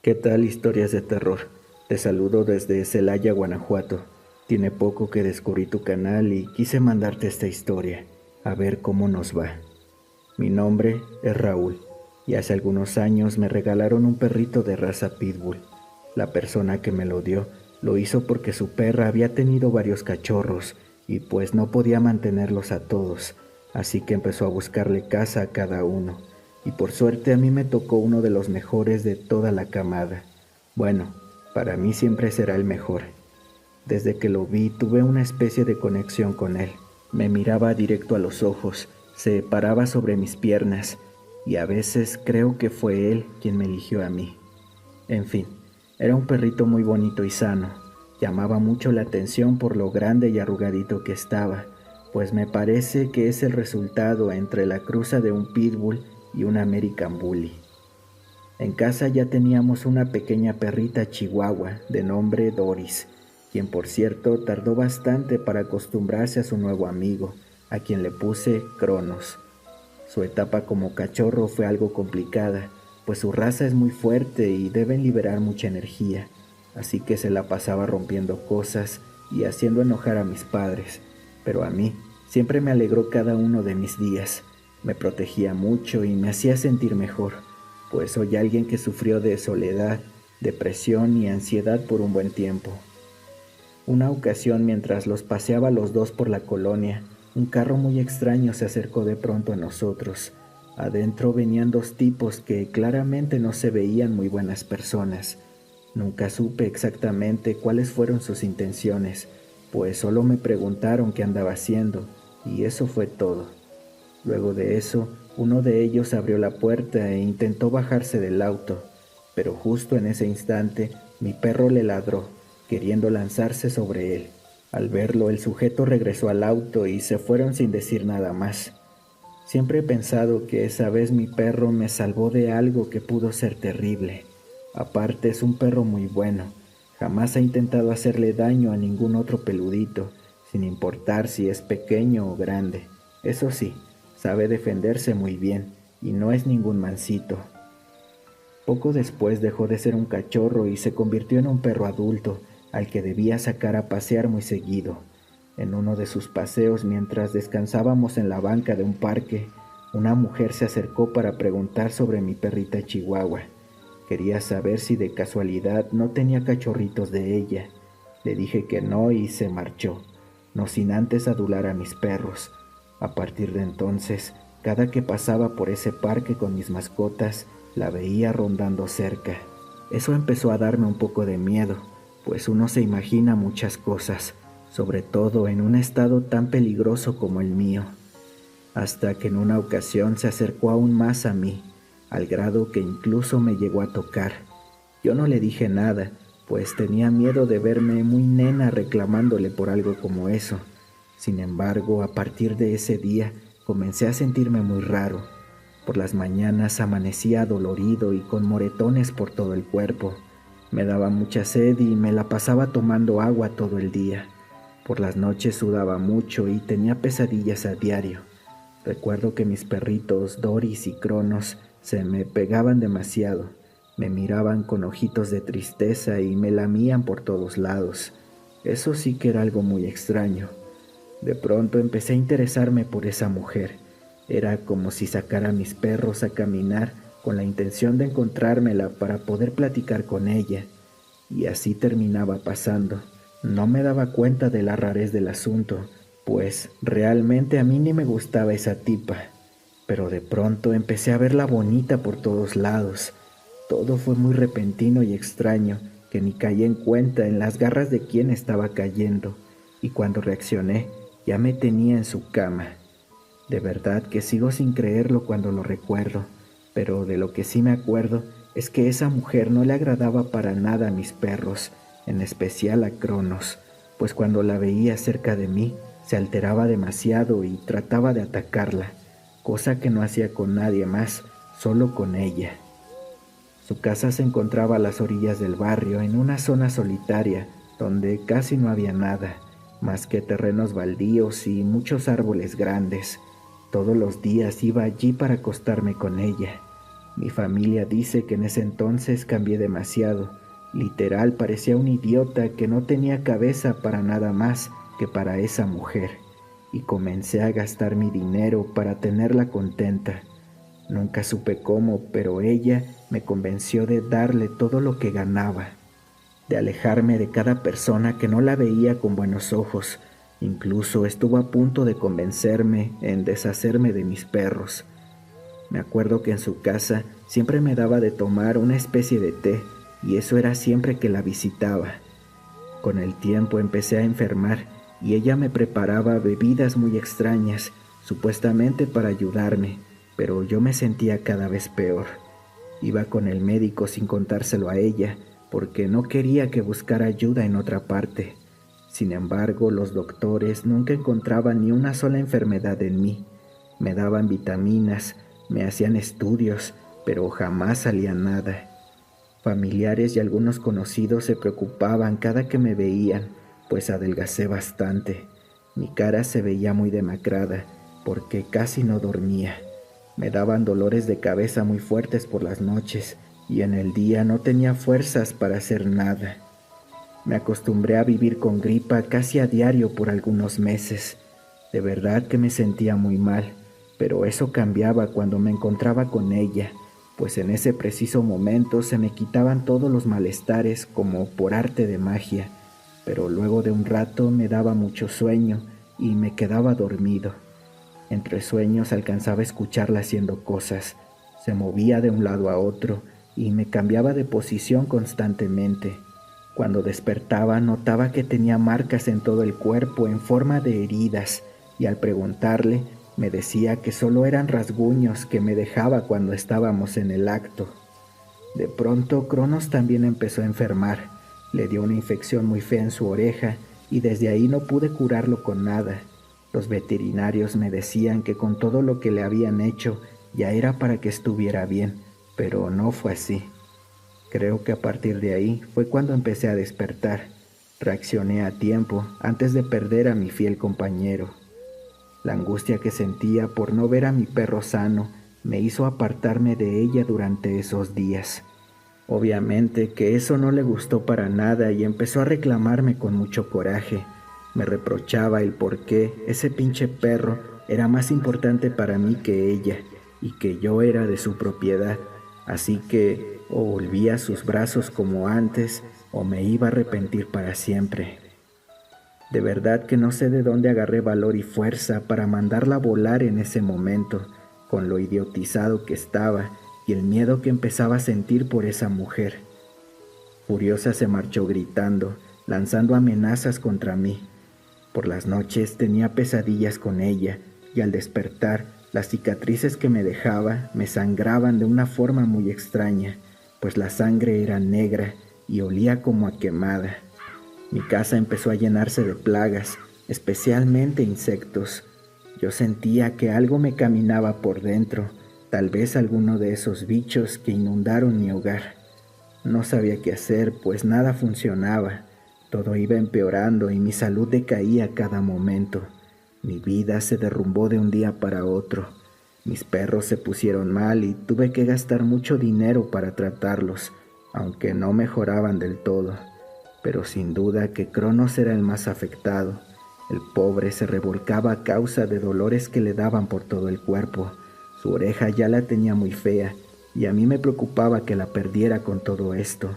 ¿Qué tal historias de terror? Te saludo desde Celaya, Guanajuato. Tiene poco que descubrí tu canal y quise mandarte esta historia, a ver cómo nos va. Mi nombre es Raúl y hace algunos años me regalaron un perrito de raza Pitbull. La persona que me lo dio lo hizo porque su perra había tenido varios cachorros y pues no podía mantenerlos a todos, así que empezó a buscarle casa a cada uno. Y por suerte a mí me tocó uno de los mejores de toda la camada. Bueno, para mí siempre será el mejor. Desde que lo vi tuve una especie de conexión con él. Me miraba directo a los ojos, se paraba sobre mis piernas y a veces creo que fue él quien me eligió a mí. En fin, era un perrito muy bonito y sano. Llamaba mucho la atención por lo grande y arrugadito que estaba, pues me parece que es el resultado entre la cruza de un pitbull y un American Bully. En casa ya teníamos una pequeña perrita chihuahua de nombre Doris, quien por cierto tardó bastante para acostumbrarse a su nuevo amigo, a quien le puse Cronos. Su etapa como cachorro fue algo complicada, pues su raza es muy fuerte y deben liberar mucha energía, así que se la pasaba rompiendo cosas y haciendo enojar a mis padres, pero a mí siempre me alegró cada uno de mis días, me protegía mucho y me hacía sentir mejor, pues soy alguien que sufrió de soledad, depresión y ansiedad por un buen tiempo. Una ocasión, mientras los paseaba los dos por la colonia, un carro muy extraño se acercó de pronto a nosotros. Adentro venían dos tipos que claramente no se veían muy buenas personas. Nunca supe exactamente cuáles fueron sus intenciones, pues solo me preguntaron qué andaba haciendo, y eso fue todo. Luego de eso, uno de ellos abrió la puerta e intentó bajarse del auto, pero justo en ese instante mi perro le ladró, queriendo lanzarse sobre él. Al verlo, el sujeto regresó al auto y se fueron sin decir nada más. Siempre he pensado que esa vez mi perro me salvó de algo que pudo ser terrible. Aparte, es un perro muy bueno. Jamás ha intentado hacerle daño a ningún otro peludito, sin importar si es pequeño o grande. Eso sí, sabe defenderse muy bien y no es ningún mansito. Poco después dejó de ser un cachorro y se convirtió en un perro adulto al que debía sacar a pasear muy seguido. En uno de sus paseos, mientras descansábamos en la banca de un parque, una mujer se acercó para preguntar sobre mi perrita chihuahua. Quería saber si de casualidad no tenía cachorritos de ella. Le dije que no y se marchó, no sin antes adular a mis perros. A partir de entonces, cada que pasaba por ese parque con mis mascotas, la veía rondando cerca. Eso empezó a darme un poco de miedo, pues uno se imagina muchas cosas, sobre todo en un estado tan peligroso como el mío, hasta que en una ocasión se acercó aún más a mí, al grado que incluso me llegó a tocar. Yo no le dije nada, pues tenía miedo de verme muy nena reclamándole por algo como eso. Sin embargo, a partir de ese día comencé a sentirme muy raro. Por las mañanas amanecía adolorido y con moretones por todo el cuerpo. Me daba mucha sed y me la pasaba tomando agua todo el día. Por las noches sudaba mucho y tenía pesadillas a diario. Recuerdo que mis perritos Doris y Cronos se me pegaban demasiado. Me miraban con ojitos de tristeza y me lamían por todos lados. Eso sí que era algo muy extraño. De pronto empecé a interesarme por esa mujer. Era como si sacara a mis perros a caminar con la intención de encontrármela para poder platicar con ella. Y así terminaba pasando. No me daba cuenta de la rarez del asunto, pues realmente a mí ni me gustaba esa tipa. Pero de pronto empecé a verla bonita por todos lados. Todo fue muy repentino y extraño, que ni caí en cuenta en las garras de quién estaba cayendo. Y cuando reaccioné, ya me tenía en su cama. De verdad que sigo sin creerlo cuando lo recuerdo, pero de lo que sí me acuerdo es que esa mujer no le agradaba para nada a mis perros, en especial a Cronos, pues cuando la veía cerca de mí se alteraba demasiado y trataba de atacarla, cosa que no hacía con nadie más, solo con ella. Su casa se encontraba a las orillas del barrio, en una zona solitaria, donde casi no había nada, más que terrenos baldíos y muchos árboles grandes. Todos los días iba allí para acostarme con ella. Mi familia dice que en ese entonces cambié demasiado. Literal, parecía un idiota que no tenía cabeza para nada más que para esa mujer. Y comencé a gastar mi dinero para tenerla contenta. Nunca supe cómo, pero ella me convenció de darle todo lo que ganaba, de alejarme de cada persona que no la veía con buenos ojos. Incluso estuvo a punto de convencerme en deshacerme de mis perros. Me acuerdo que en su casa siempre me daba de tomar una especie de té, y eso era siempre que la visitaba. Con el tiempo empecé a enfermar y ella me preparaba bebidas muy extrañas, supuestamente para ayudarme, pero yo me sentía cada vez peor. Iba con el médico sin contárselo a ella, porque no quería que buscara ayuda en otra parte. Sin embargo, los doctores nunca encontraban ni una sola enfermedad en mí. Me daban vitaminas, me hacían estudios, pero jamás salía nada. Familiares y algunos conocidos se preocupaban cada que me veían, pues adelgacé bastante. Mi cara se veía muy demacrada, porque casi no dormía. Me daban dolores de cabeza muy fuertes por las noches, y en el día no tenía fuerzas para hacer nada. Me acostumbré a vivir con gripa casi a diario por algunos meses. De verdad que me sentía muy mal, pero eso cambiaba cuando me encontraba con ella, pues en ese preciso momento se me quitaban todos los malestares como por arte de magia, pero luego de un rato me daba mucho sueño y me quedaba dormido. Entre sueños alcanzaba a escucharla haciendo cosas. Se movía de un lado a otro y me cambiaba de posición constantemente. Cuando despertaba notaba que tenía marcas en todo el cuerpo en forma de heridas, y al preguntarle me decía que solo eran rasguños que me dejaba cuando estábamos en el acto. De pronto Cronos también empezó a enfermar. Le dio una infección muy fea en su oreja y desde ahí no pude curarlo con nada. Los veterinarios me decían que con todo lo que le habían hecho ya era para que estuviera bien, pero no fue así. Creo que a partir de ahí fue cuando empecé a despertar. Reaccioné a tiempo antes de perder a mi fiel compañero. La angustia que sentía por no ver a mi perro sano me hizo apartarme de ella durante esos días. Obviamente que eso no le gustó para nada y empezó a reclamarme con mucho coraje. Me reprochaba el por qué ese pinche perro era más importante para mí que ella y que yo era de su propiedad. Así que o volvía a sus brazos como antes o me iba a arrepentir para siempre. De verdad que no sé de dónde agarré valor y fuerza para mandarla a volar en ese momento, con lo idiotizado que estaba y el miedo que empezaba a sentir por esa mujer. Furiosa se marchó gritando, lanzando amenazas contra mí. Por las noches tenía pesadillas con ella y al despertar, las cicatrices que me dejaba me sangraban de una forma muy extraña, pues la sangre era negra y olía como a quemada. Mi casa empezó a llenarse de plagas, especialmente insectos. Yo sentía que algo me caminaba por dentro, tal vez alguno de esos bichos que inundaron mi hogar. No sabía qué hacer, pues nada funcionaba. Todo iba empeorando y mi salud decaía a cada momento. Mi vida se derrumbó de un día para otro. Mis perros se pusieron mal y tuve que gastar mucho dinero para tratarlos, aunque no mejoraban del todo. Pero sin duda que Cronos era el más afectado. El pobre se revolcaba a causa de dolores que le daban por todo el cuerpo. Su oreja ya la tenía muy fea y a mí me preocupaba que la perdiera con todo esto.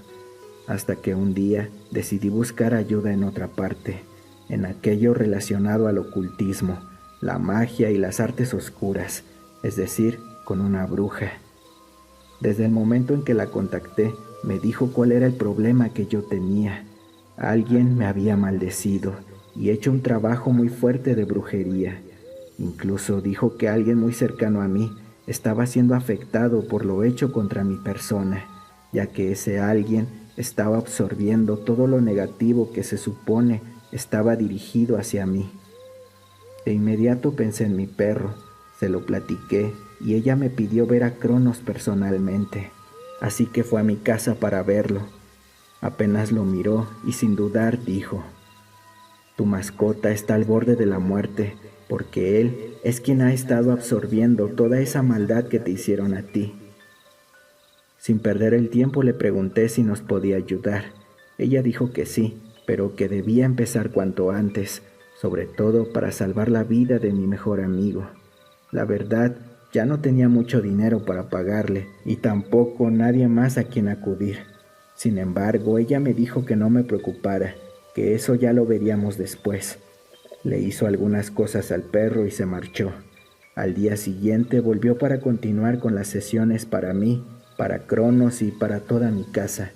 Hasta que un día decidí buscar ayuda en otra parte, en aquello relacionado al ocultismo, la magia y las artes oscuras, es decir, con una bruja. Desde el momento en que la contacté, me dijo cuál era el problema que yo tenía. Alguien me había maldecido y hecho un trabajo muy fuerte de brujería. Incluso dijo que alguien muy cercano a mí estaba siendo afectado por lo hecho contra mi persona, ya que ese alguien estaba absorbiendo todo lo negativo que se supone estaba dirigido hacia mí. De inmediato pensé en mi perro, se lo platiqué y ella me pidió ver a Cronos personalmente, así que fue a mi casa para verlo. Apenas lo miró y sin dudar dijo: «Tu mascota está al borde de la muerte porque él es quien ha estado absorbiendo toda esa maldad que te hicieron a ti». Sin perder el tiempo le pregunté si nos podía ayudar. Ella dijo que sí, pero que debía empezar cuanto antes, sobre todo para salvar la vida de mi mejor amigo. La verdad, ya no tenía mucho dinero para pagarle y tampoco nadie más a quien acudir. Sin embargo, ella me dijo que no me preocupara, que eso ya lo veríamos después. Le hizo algunas cosas al perro y se marchó. Al día siguiente volvió para continuar con las sesiones para mí, para Cronos y para toda mi casa.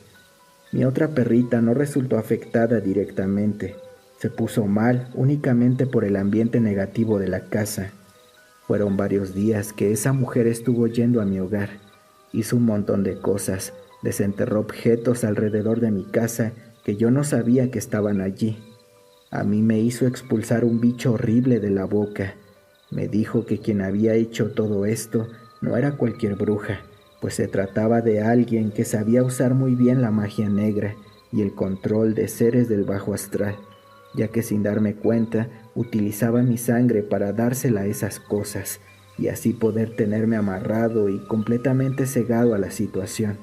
Mi otra perrita no resultó afectada directamente. Se puso mal únicamente por el ambiente negativo de la casa. Fueron varios días que esa mujer estuvo yendo a mi hogar. Hizo un montón de cosas, desenterró objetos alrededor de mi casa que yo no sabía que estaban allí. A mí me hizo expulsar un bicho horrible de la boca. Me dijo que quien había hecho todo esto no era cualquier bruja, pues se trataba de alguien que sabía usar muy bien la magia negra y el control de seres del bajo astral, ya que sin darme cuenta utilizaba mi sangre para dársela a esas cosas y así poder tenerme amarrado y completamente cegado a la situación.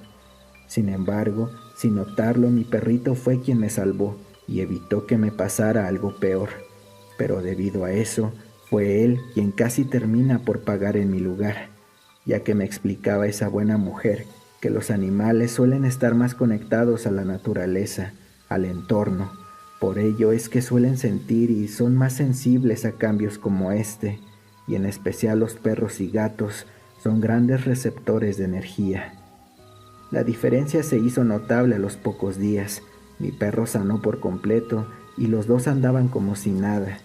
Sin embargo, sin notarlo, mi perrito fue quien me salvó y evitó que me pasara algo peor. Pero debido a eso, fue él quien casi termina por pagar en mi lugar, ya que me explicaba esa buena mujer que los animales suelen estar más conectados a la naturaleza, al entorno. Por ello es que suelen sentir y son más sensibles a cambios como este, y en especial los perros y gatos son grandes receptores de energía. La diferencia se hizo notable a los pocos días. Mi perro sanó por completo y los dos andaban como si nada.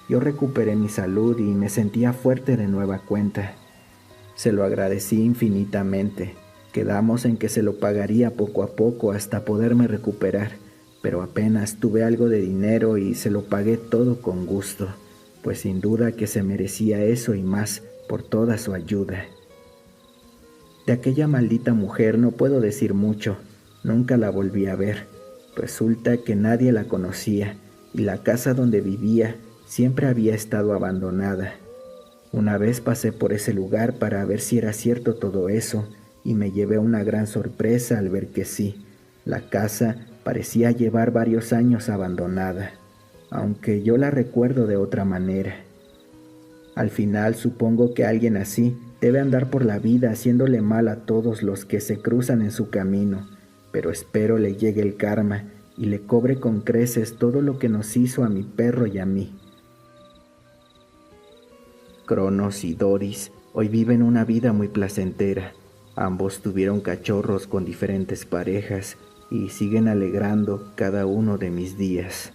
Yo recuperé mi salud y me sentía fuerte de nueva cuenta. Se lo agradecí infinitamente. Quedamos en que se lo pagaría poco a poco hasta poderme recuperar, pero apenas tuve algo de dinero y se lo pagué todo con gusto, pues sin duda que se merecía eso y más por toda su ayuda. De aquella maldita mujer no puedo decir mucho, nunca la volví a ver. Resulta que nadie la conocía y la casa donde vivía siempre había estado abandonada. Una vez pasé por ese lugar para ver si era cierto todo eso y me llevé una gran sorpresa al ver que sí, la casa parecía llevar varios años abandonada, aunque yo la recuerdo de otra manera. Al final supongo que alguien así debe andar por la vida haciéndole mal a todos los que se cruzan en su camino, pero espero le llegue el karma y le cobre con creces todo lo que nos hizo a mi perro y a mí. Cronos y Doris hoy viven una vida muy placentera. Ambos tuvieron cachorros con diferentes parejas y siguen alegrando cada uno de mis días.